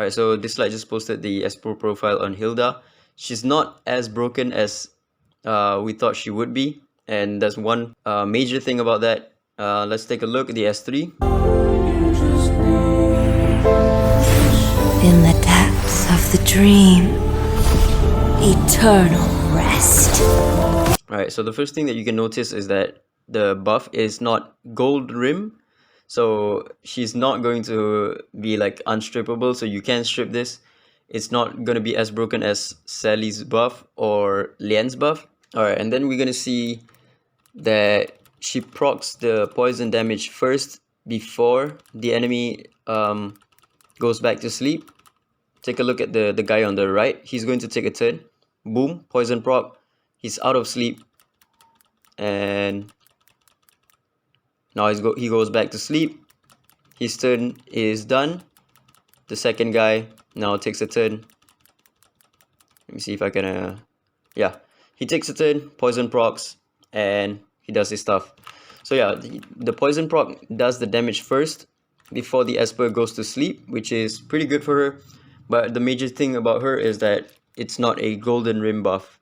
Alright, so DISLTE just posted the Espro profile on Hilda. She's not as broken as we thought she would be, and there's one major thing about that. Let's take a look at the S3. In the depths of the dream, eternal rest. Alright, so the first thing that you can notice is that the buff is not gold rim. So she's not going to be like unstrippable, so you can strip this. It's not going to be as broken as Sally's buff or Lian's buff. Alright, and then we're going to see that she procs the poison damage first before the enemy goes back to sleep. Take a look at the guy on the right. He's going to take a turn. Boom, poison proc. He's out of sleep. And now he goes back to sleep. His turn is done. The second guy now takes a turn. Let me see if I can... yeah, he takes a turn, poison procs, and he does his stuff. So yeah, the poison proc does the damage first before the Esper goes to sleep, which is pretty good for her. But the major thing about her is that it's not a golden rim buff.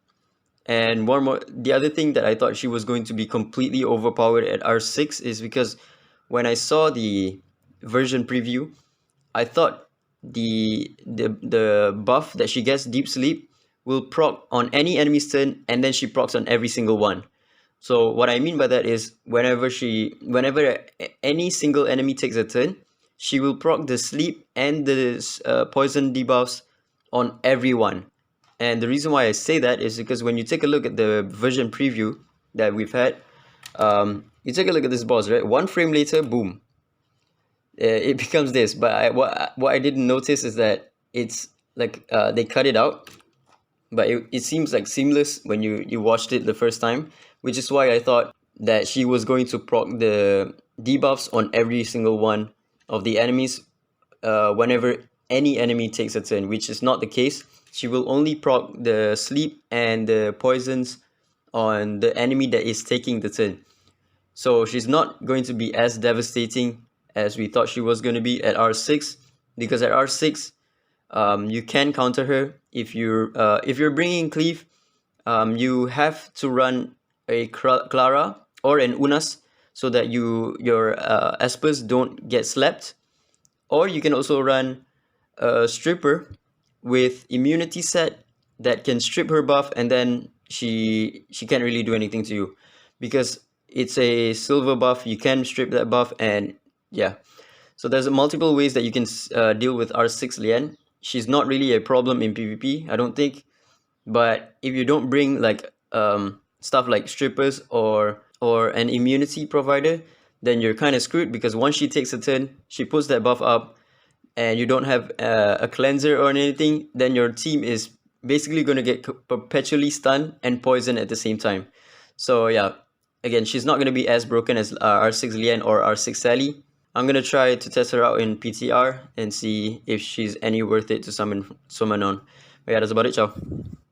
And one more, the other thing that I thought she was going to be completely overpowered at R6 is because when I saw the version preview, I thought the buff that she gets, Deep Sleep, will proc on any enemy's turn, and then she procs on every single one. So what I mean by that is whenever any single enemy takes a turn, she will proc the sleep and the poison debuffs on everyone. And the reason why I say that is because when you take a look at the version preview that we've had, you take a look at this boss, right? 1 frame later, boom, it becomes this. But what I didn't notice is that it's like they cut it out, but it seems like seamless when you watched it the first time, which is why I thought that she was going to proc the debuffs on every single one of the enemies whenever any enemy takes a turn, which is not the case. She will only proc the sleep and the poisons on the enemy that is taking the turn. So she's not going to be as devastating as we thought she was going to be at R6, because at R6 you can counter her if you're bringing cleave. You have to run a Clara or an Unas so that your Espers don't get slapped, or you can also run a stripper with immunity set that can strip her buff, and then she can't really do anything to you because it's a silver buff. You can strip that buff, and yeah. So there's multiple ways that you can deal with R6 Lian. She's not really a problem in PvP, I don't think. But if you don't bring like stuff like strippers or an immunity provider, then you're kind of screwed, because once she takes a turn, she puts that buff up, and you don't have a cleanser or anything, then your team is basically going to get perpetually stunned and poisoned at the same time. So yeah, again, she's not going to be as broken as R6 Lian or R6 Sally. I'm going to try to test her out in PTR and see if she's any worth it to summon on. But yeah, that's about it. Ciao.